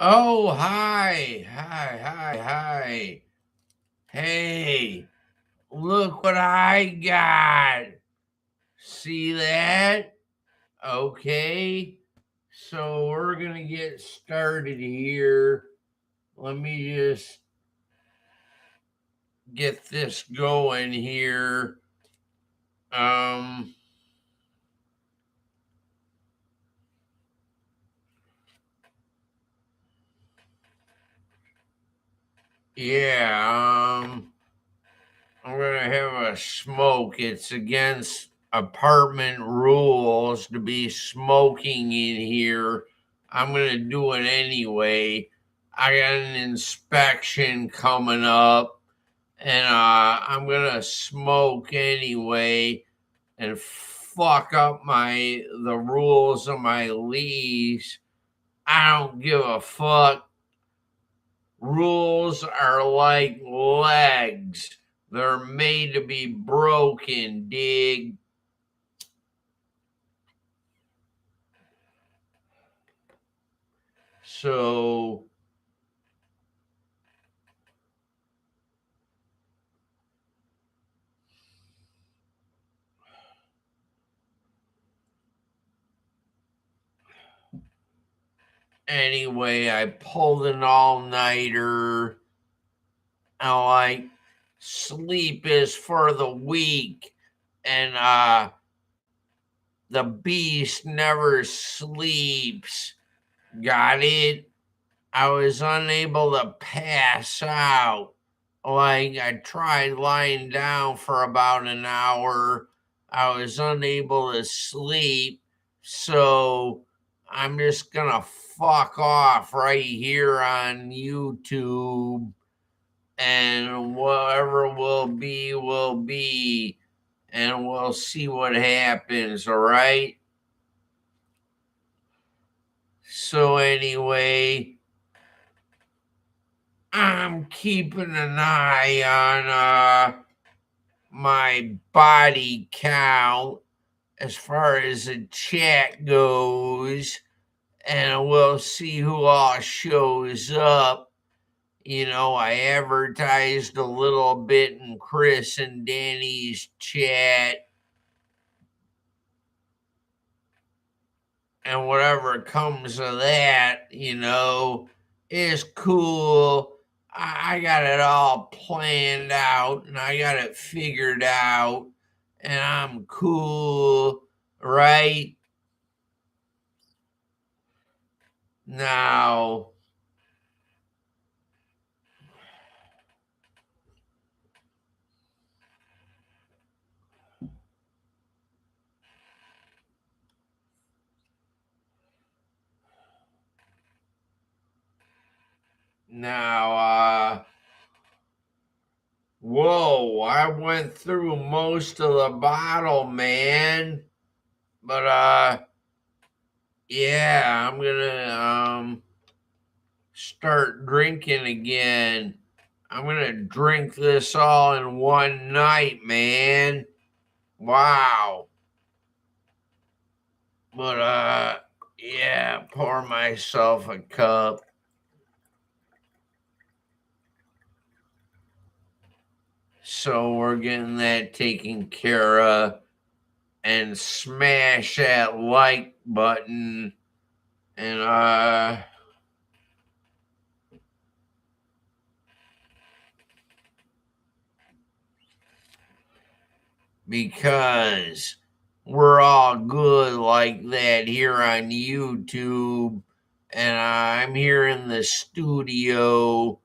Oh, hi. Hi, hi, hi. Hey, look what I got. See that? Okay. So we're going to get started here. Let me just get this going here. Um, yeah, I'm going to have a smoke. It's against apartment rules to be smoking in here. I'm going to do it anyway. I got an inspection coming up and I'm going to smoke anyway and fuck up the rules of my lease. I don't give a fuck. Rules are like legs. They're made to be broken, dig? So, anyway, I pulled an all-nighter. I like sleep is for the weak, and the beast never sleeps. Got it? I was unable to pass out. Like, I tried lying down for about an hour. I was unable to sleep. So I'm just gonna fuck off right here on YouTube. And whatever will be, will be. And we'll see what happens, all right? So, anyway, I'm keeping an eye on my body count as far as the chat goes, and we'll see who all shows up. You know, I advertised a little bit in Chris and Danny's chat, and whatever comes of that, is cool. I got it all planned out and I got it figured out, and I'm cool, right? Now, now, whoa, I went through most of the bottle, man. But, yeah, I'm gonna, start drinking again. I'm gonna drink this all in one night, man. Wow. But yeah, pour myself a cup. So we're getting that taken care of, and smash that like button, and because we're all good like that here on YouTube, and I'm here in the studio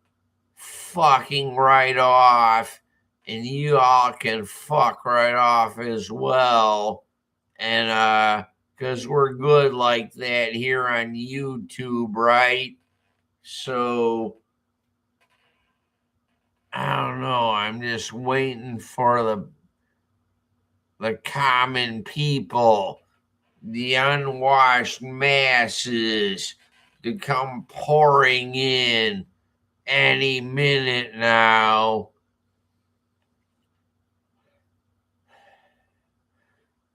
fucking right off, and you all can fuck right off as well. And because we're good like that here on YouTube, right? So I don't know. I'm just waiting for the common people, the unwashed masses, to come pouring in any minute now.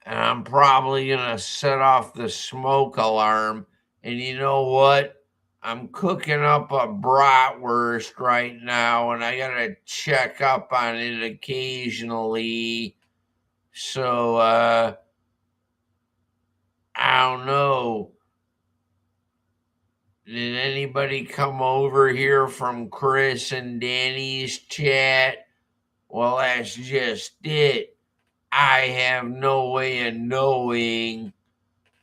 And I'm probably going to set off the smoke alarm. And you know what? I'm cooking up a bratwurst right now, and I gotta check up on it occasionally. So I don't know. Did anybody come over here from Chris and Danny's chat? Well, that's just it. I have no way of knowing,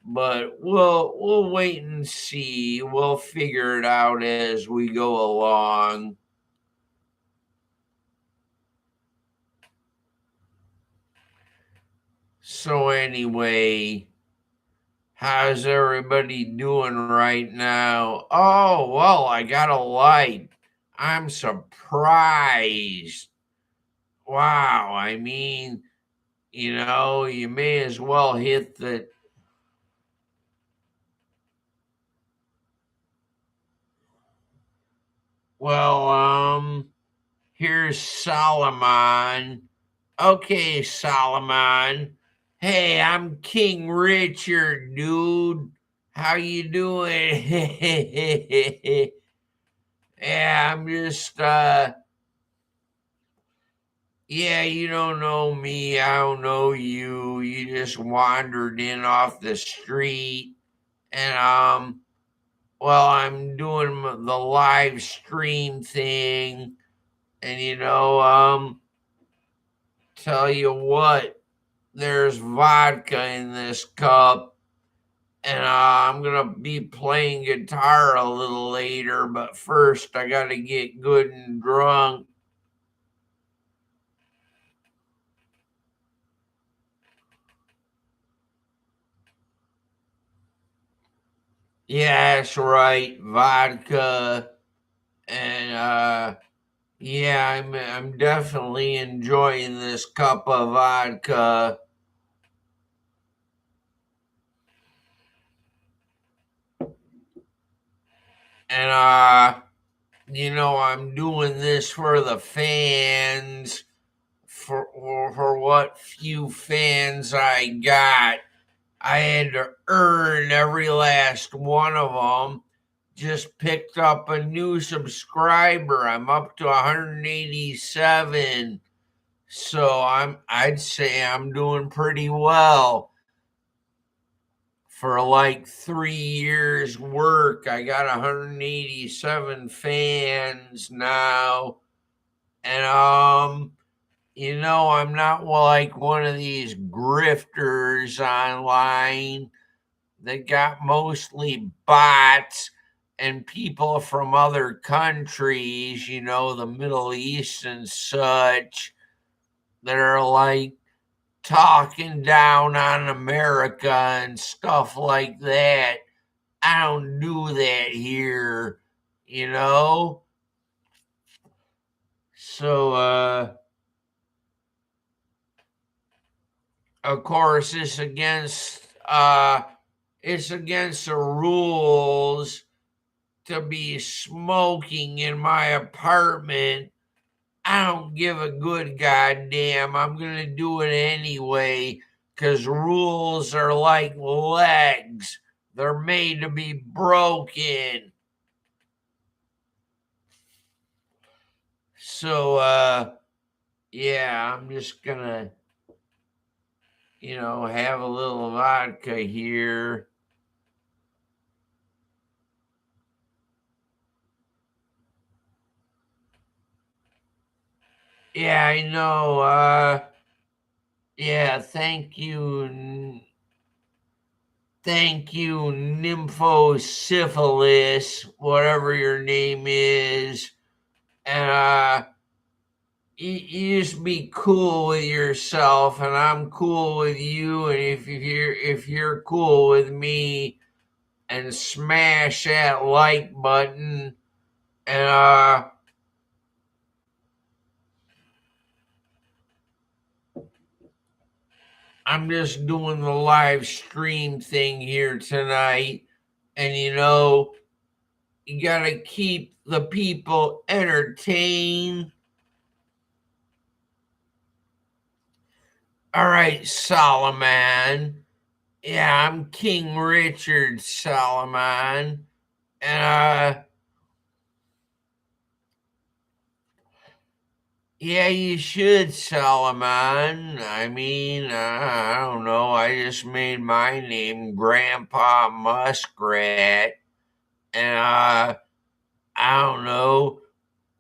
but we'll wait and see. We'll figure it out as we go along. So anyway, how's everybody doing right now? Oh, well, I got a light. I'm surprised. Wow, I mean, you may as well hit the. Well, here's Solomon. Okay, Solomon. Hey, I'm King Richard, dude. How you doing? Yeah, I'm just yeah, you don't know me, I don't know you. You just wandered in off the street and well, I'm doing the live stream thing and tell you what, there's vodka in this cup and I'm gonna be playing guitar a little later, but first I gotta get good and drunk. Yeah, that's right, vodka, and yeah, I'm definitely enjoying this cup of vodka, and I'm doing this for the fans, for what few fans I got. I had to earn every last one of them. Just picked up a new subscriber. I'm up to 187. So I'd say I'm doing pretty well. For like 3 years work, I got 187 fans now. And I'm not like one of these grifters online that got mostly bots and people from other countries, the Middle East and such, that are like talking down on America and stuff like that. I don't do that here, you know? So, of course, it's against the rules to be smoking in my apartment. I don't give a good goddamn. I'm gonna do it anyway because rules are like legs. They're made to be broken. So yeah, I'm just gonna, have a little vodka here. Yeah, I know. Yeah, thank you, nymphosyphilis, whatever your name is. And you just be cool with yourself, and I'm cool with you. And if you're cool with me, and smash that like button, and I'm just doing the live stream thing here tonight, and you gotta keep the people entertained. All right, Solomon. Yeah, I'm King Richard Solomon. And yeah, you should, Solomon. I mean, I don't know. I just made my name Grandpa Muskrat. And I don't know.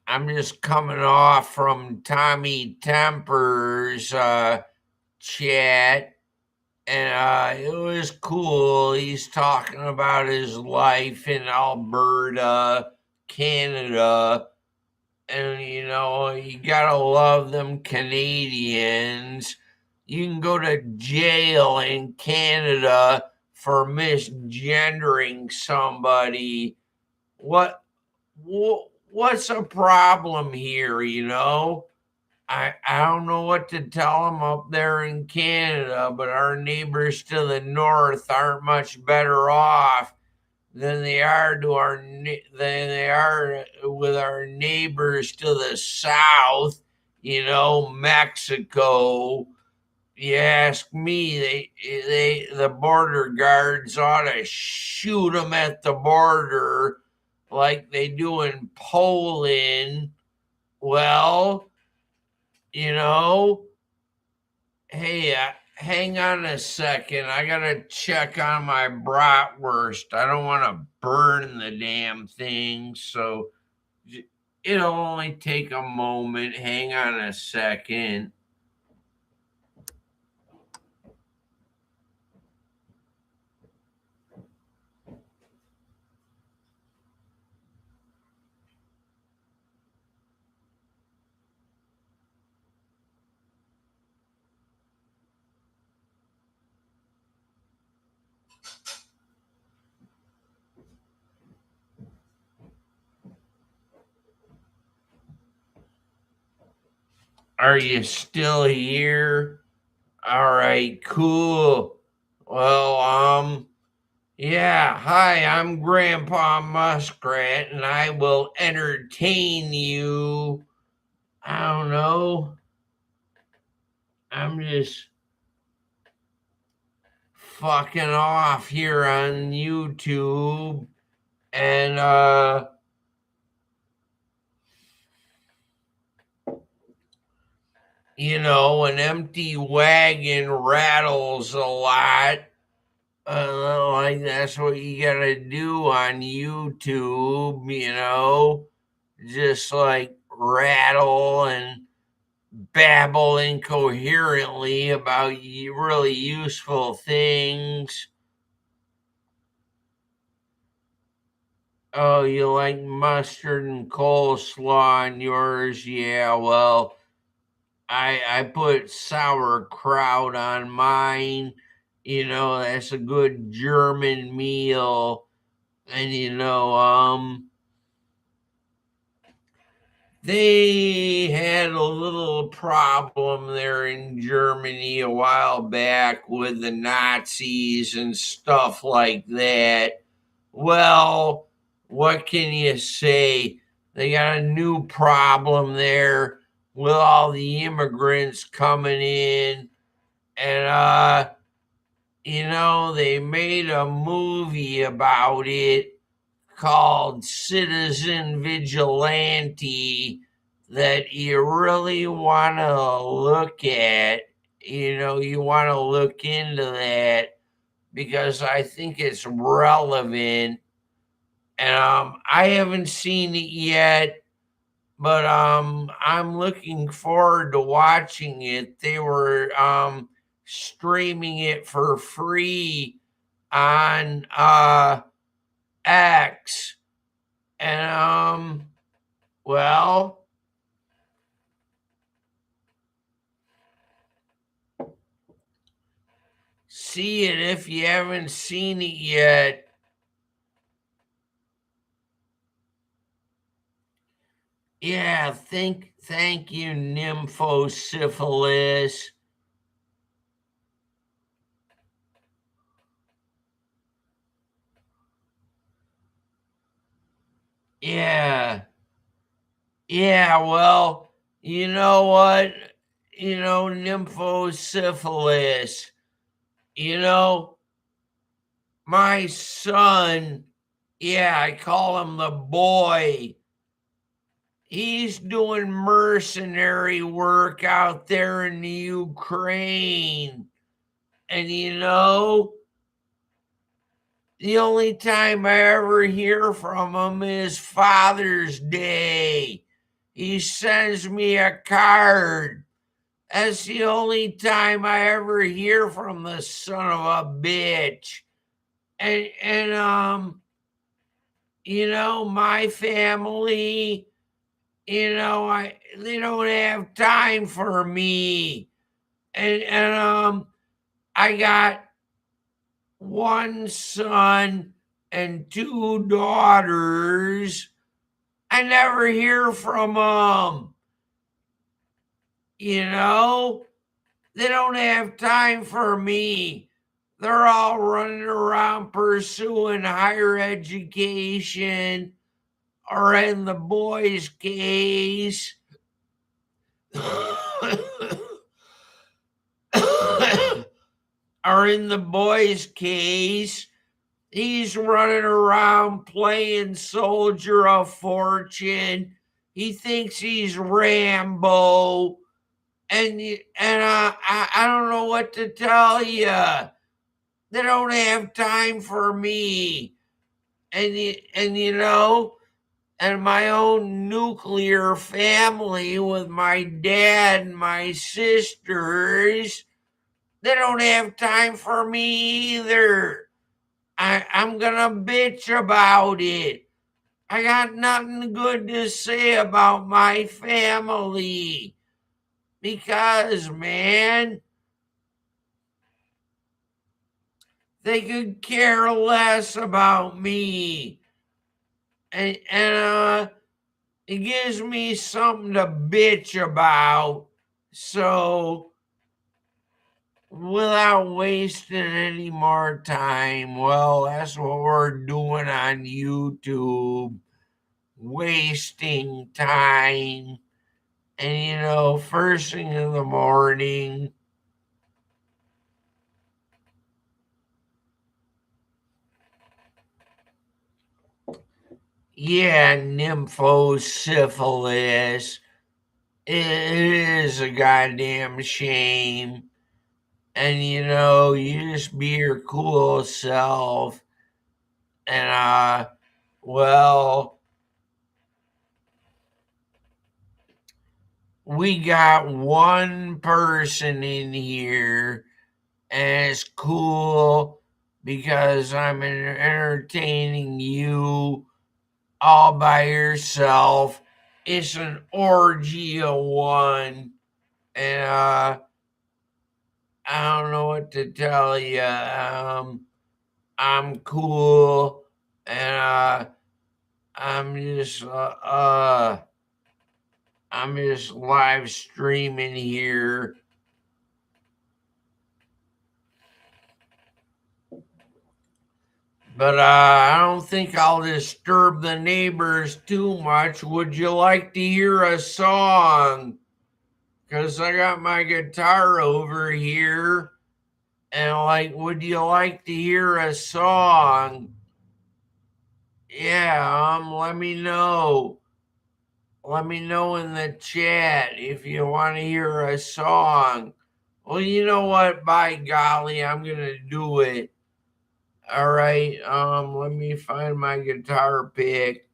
I'm just coming off from Tommy Temper's chat, and it was cool. He's talking about his life in Alberta, Canada, and you gotta love them Canadians. You can go to jail in Canada for misgendering somebody. What's a problem here? I don't know what to tell them up there in Canada, but our neighbors to the north aren't much better off than they are with our neighbors to the south. Mexico. You ask me, the border guards ought to shoot them at the border like they do in Poland. Well, you know, hey, hang on a second. I gotta check on my bratwurst. I don't want to burn the damn thing, so it'll only take a moment. Hang on a second. Are you still here? All right, cool. Well, yeah, hi, I'm Grandpa Muskrat, and I will entertain you. I don't know. I'm just fucking off here on YouTube, and an empty wagon rattles a lot. Like that's what you gotta do on YouTube, just like rattle and babble incoherently about really useful things. Oh, you like mustard and coleslaw on yours? Yeah, well, I put sauerkraut on mine. That's a good German meal. And they had a little problem there in Germany a while back with the Nazis and stuff like that. Well, what can you say? They got a new problem there with all the immigrants coming in. And, they made a movie about it called Citizen Vigilante that you really want to look at. You want to look into that because I think it's relevant. And I haven't seen it yet, but I'm looking forward to watching it. They were streaming it for free on X, and well, see it if you haven't seen it yet. Yeah, thank you, Nymphosyphilis. Yeah, yeah. Well, you know what? Nymphosyphilis. You know, my son Yeah, I call him the boy. He's doing mercenary work out there in the Ukraine. And the only time I ever hear from him is Father's Day. He sends me a card. That's the only time I ever hear from the son of a bitch. And my family, they don't have time for me. And I got one son and two daughters. I never hear from them. You know, they don't have time for me. They're all running around pursuing higher education, or in the boy's case, or in the boy's case, he's running around playing soldier of fortune. He thinks he's Rambo, and I don't know what to tell you. They don't have time for me, and and my own nuclear family with my dad and my sisters. They don't have time for me either. I'm gonna bitch about it. I got nothing good to say about my family because, man, they could care less about me. And it gives me something to bitch about. So, without wasting any more time, well, that's what we're doing on YouTube. Wasting time. And first thing in the morning, yeah, nymphosyphilis. It is a goddamn shame. And you just be your cool self. And well, we got one person in here, and it's cool because I'm entertaining you all by yourself. It's an orgy of one. And I don't know what to tell you. I'm cool, and I'm just I'm just live streaming here. But I don't think I'll disturb the neighbors too much. Would you like to hear a song? Because I got my guitar over here. And would you like to hear a song? Yeah, let me know. Let me know in the chat if you want to hear a song. Well, you know what? By golly, I'm gonna do it. All right. Let me find my guitar pick.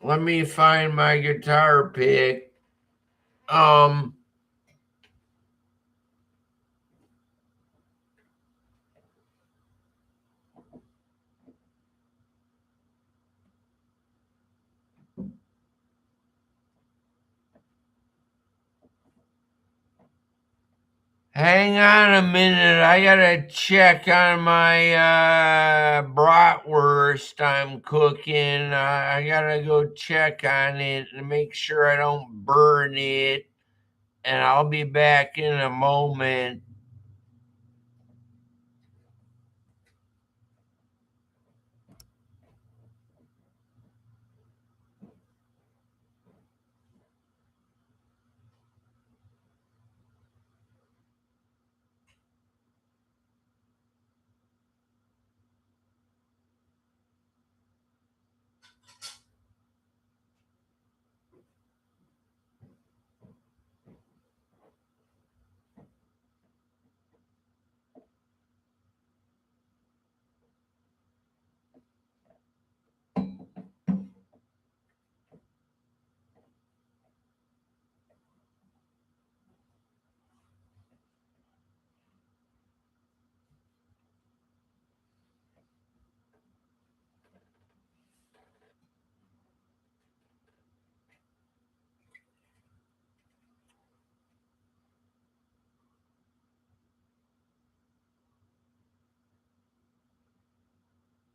Let me find my guitar pick. Um, Hang on a minute. I gotta check on my bratwurst I'm cooking. I gotta go check on it and make sure I don't burn it. And I'll be back in a moment.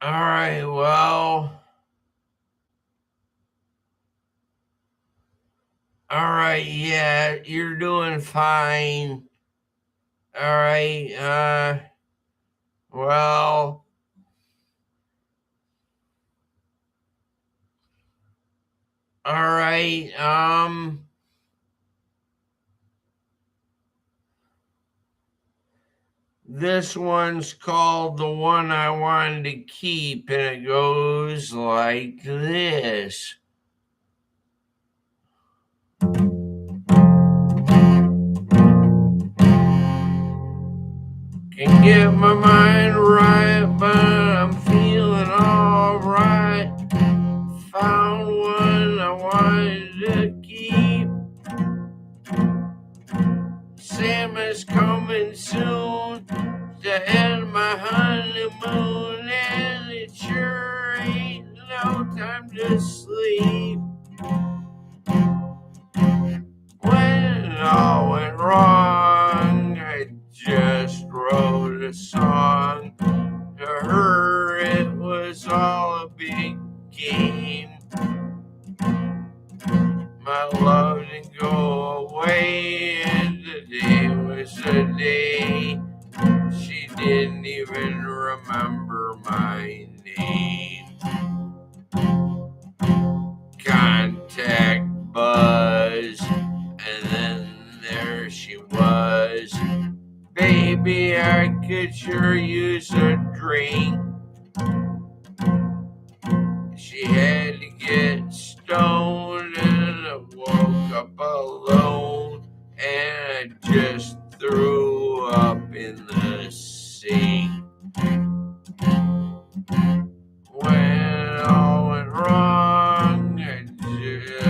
All right, well, all right, yeah, you're doing fine. All right, well, all right, this one's called The One I Wanted to Keep, and it goes like this. Can't get my mind right, but I'm feeling alright. Found one I wanted to keep. Summer's coming soon to end my honeymoon, and it sure ain't no time to sleep. When it all went wrong, I just wrote a song. To her, it was all a big game. My love didn't go away, and today was a day. She didn't even remember my name. Contact buzz, and then there she was. Baby, I could sure use a drink. She had to get stoned, and I woke up alone, and I just threw up in the sink. When it all went wrong, I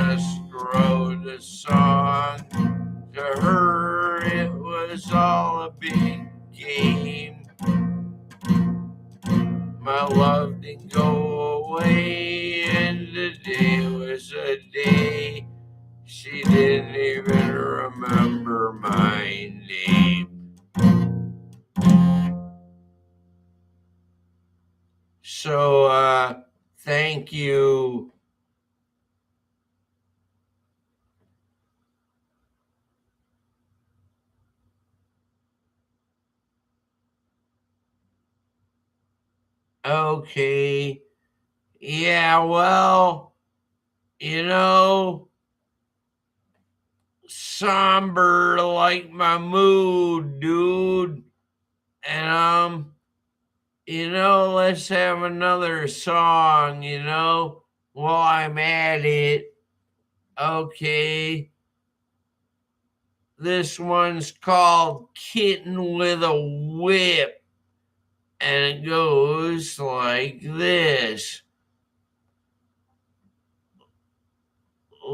just wrote a song. To her, it was all a big game. My love didn't go away, and today was a day. She didn't even remember my name. So, thank you. Okay. Yeah, well, you know, somber like my mood, dude. And, let's have another song, while I'm at it. Okay. This one's called Kitten with a Whip, and it goes like this.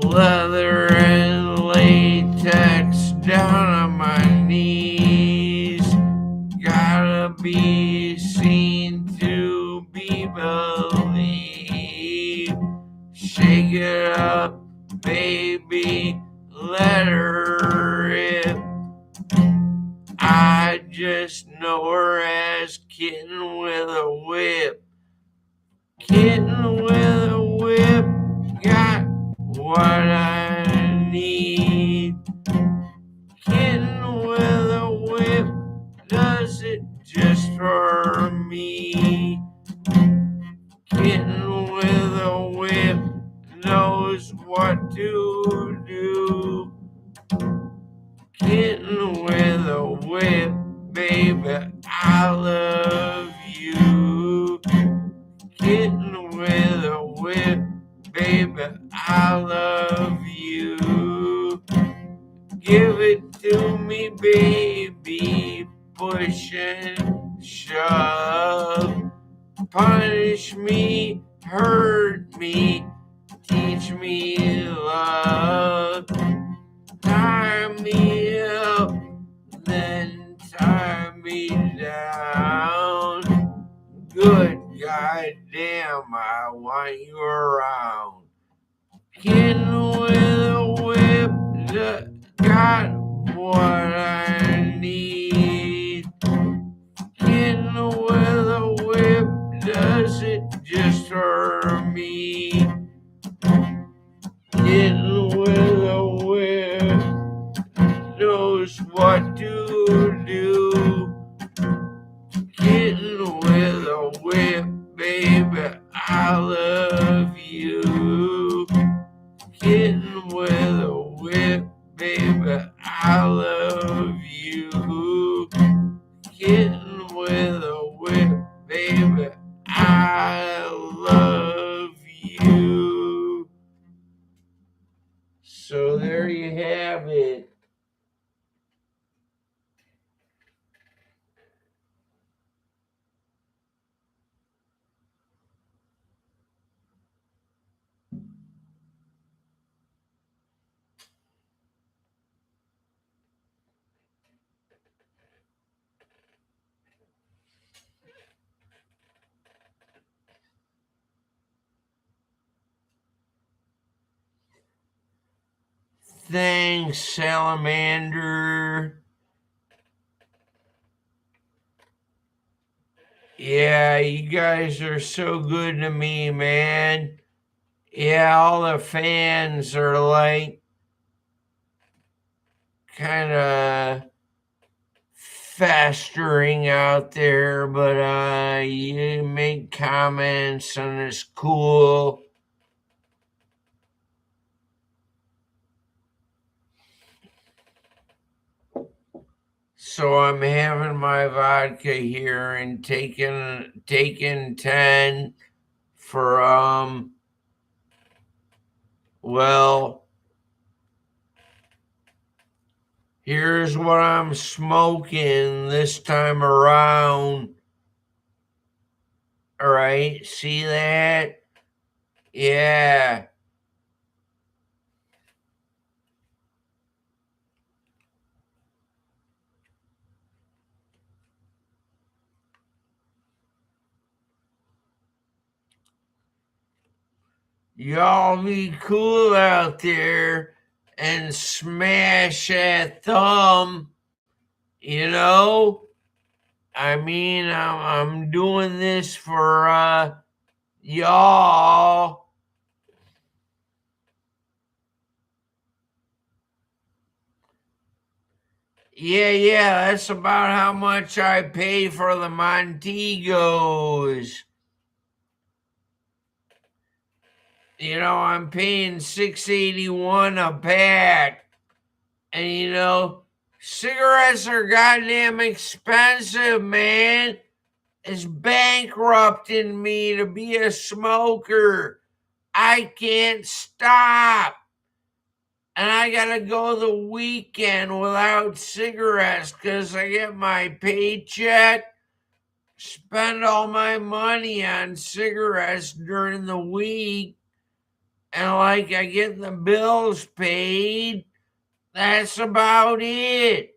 Leather and latex down on my knees. Gotta be seen to be believed. Shake it up, baby, let her rip. I just know her as Kitten with a Whip. Kitten with a whip, got what I need. Kitten with a whip, does it just for me. Kitten with a whip, knows what to do. Kitten with a whip, baby, I love you. Kitten with a whip, baby, I love you. Give it to me, baby, push and shove. Punish me, hurt me, teach me love. Tie me up, then tie me down. Good goddamn, I want you around. Kitten with a whip, got what I need. Kitten with a whip, does it man with a whip, baby, I love you. So there you have it. Thanks, Salamander. Yeah, you guys are so good to me, man. Yeah, all the fans are like kind of festering out there, but you make comments and it's cool. So I'm having my vodka here and taking 10 for well, here's what I'm smoking this time around. All right, see that? Yeah. Y'all be cool out there and smash that thumb, you know? I mean, I'm doing this for y'all. Yeah, that's about how much I pay for the Montegos. You know, I'm paying $6.81 a pack. And you know, cigarettes are goddamn expensive, man. It's bankrupting me to be a smoker. I can't stop. And I gotta go the weekend without cigarettes because I get my paycheck, spend all my money on cigarettes during the week, and like I get the bills paid. That's about it.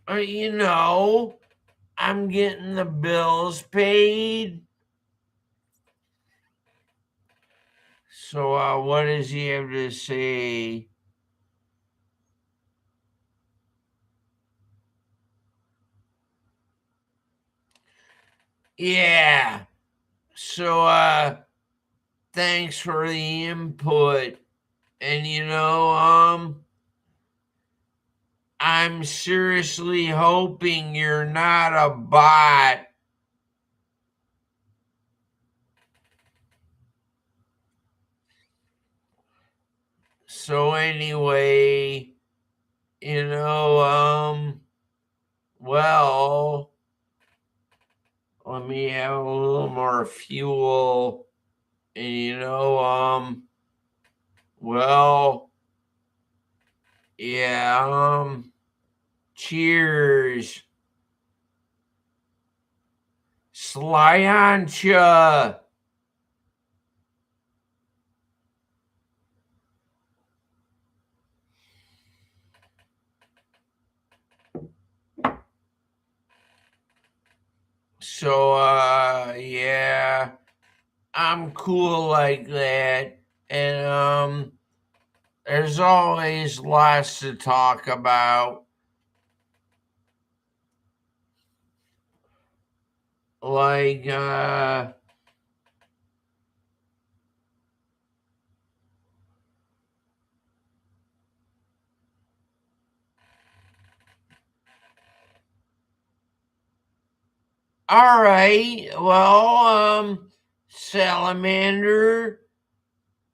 You know, I'm getting the bills paid. So, what does he have to say? Yeah. So, thanks for the input. And you know, I'm seriously hoping you're not a bot. So anyway, you know, well, let me have a little more fuel. And you know, well, yeah, cheers. Slyancha. So, yeah, I'm cool like that. And, there's always lots to talk about. Like, all right, well, Salamander,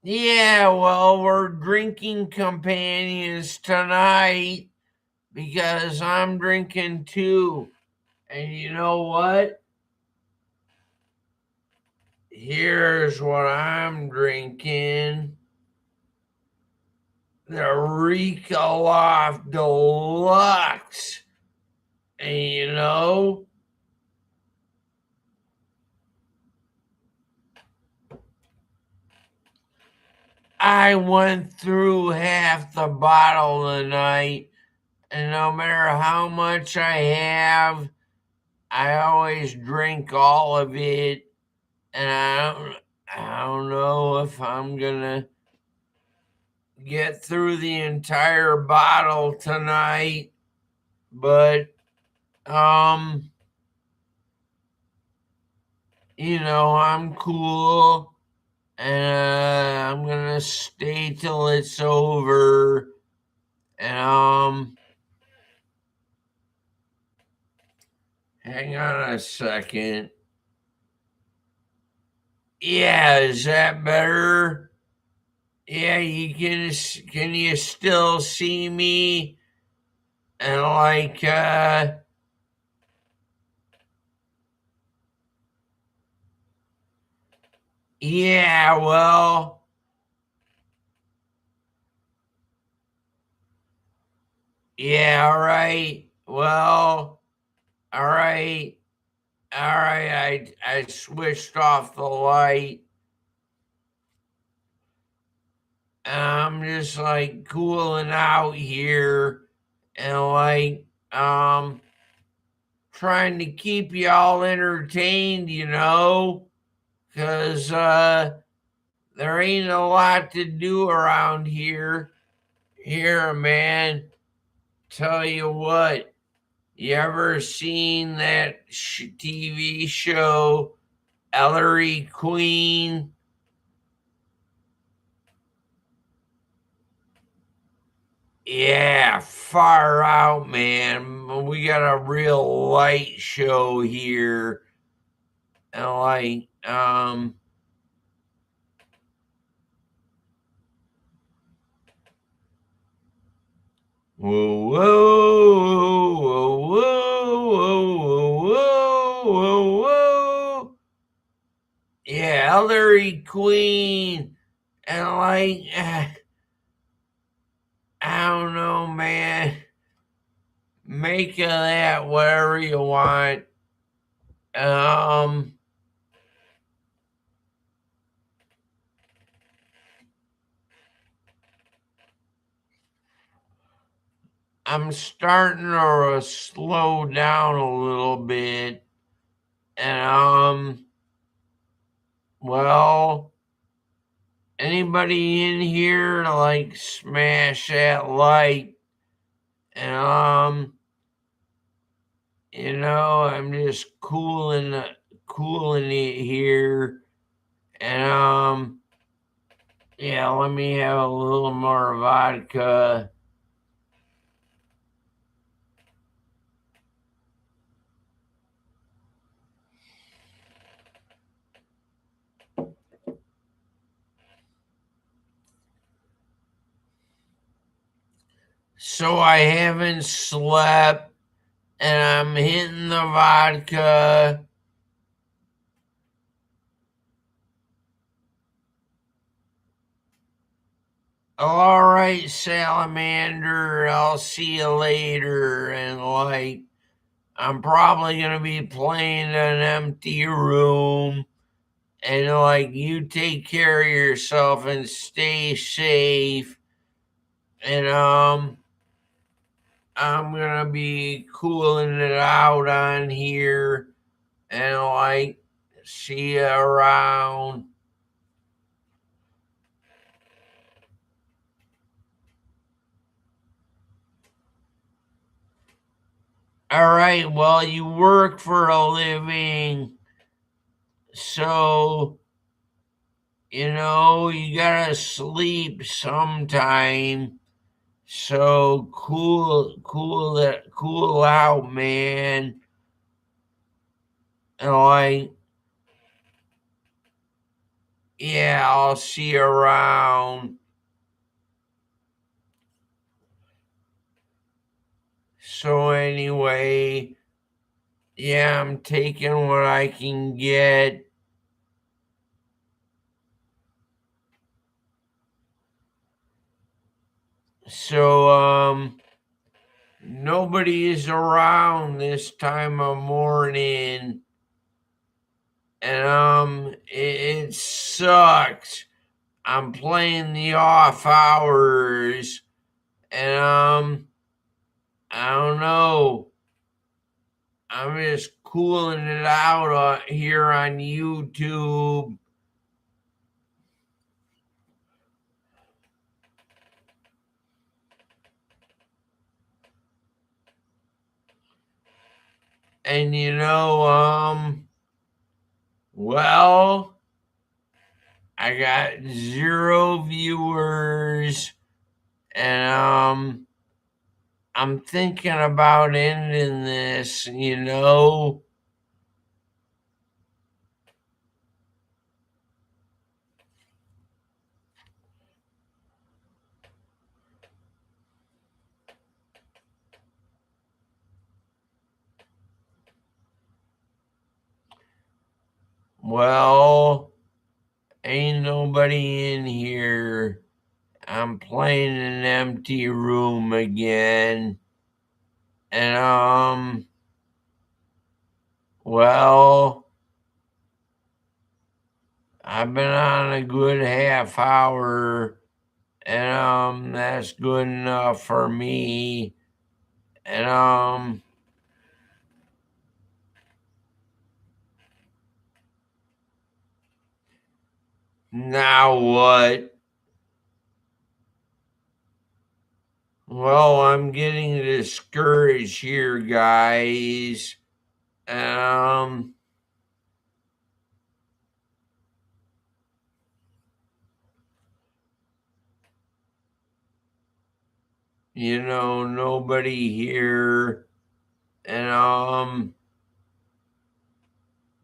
Yeah, well, we're drinking companions tonight because I'm drinking too. And you know what? Here's what I'm drinking. The Rica Loft Deluxe. And you know, I went through half the bottle tonight, and no matter how much I have, I always drink all of it, and I don't know if I'm gonna get through the entire bottle tonight, but um, I'm cool, and I'm gonna stay till it's over, and hang on a second. Yeah, is that better? Yeah, can you still see me? And like yeah, well, yeah, all right. Well, all right. All right, I switched off the light. I'm just like cooling out here and like trying to keep y'all entertained, because there ain't a lot to do around here. Here, man, tell you what, you ever seen that TV show, Ellery Queen? Yeah, far out, man. We got a real light show here. And like, whoa, whoa, whoa, whoa, whoa, whoa, whoa. Yeah, Ellery Queen. And like, I don't know, man. Make of that whatever you want. Um, I'm starting to slow down a little bit, and well, anybody in here like smash that like, and I'm just cooling it here, and yeah, let me have a little more vodka. So I haven't slept, and I'm hitting the vodka. All right, salamander, I'll see you later. And like, I'm probably gonna be playing in an empty room. And like, you take care of yourself and stay safe. And I'm gonna be cooling it out on here. And like, see you around. All right, well, you work for a living, so you gotta sleep sometime. So cool out, man. And like, Yeah, I'll see you around. So anyway, yeah, I'm taking what I can get. So nobody is around this time of morning, and it sucks. I'm playing the off hours, and I don't know. I'm just cooling it out here on YouTube. And well, I got 0 viewers, and I'm thinking about ending this. Well, ain't nobody in here. I'm playing an empty room again. And well, I've been on a good half hour, and that's good enough for me. And now what? Well, I'm getting discouraged here, guys. Um, nobody here. And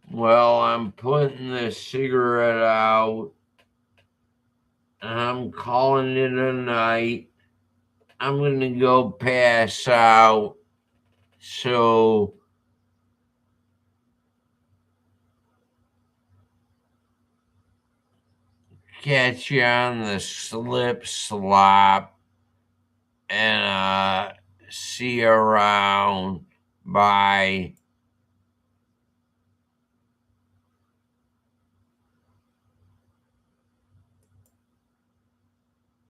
well, I'm putting the cigarette out, and I'm calling it a night. I'm gonna go pass out. So catch you on the slip slop, and see you around. Bye.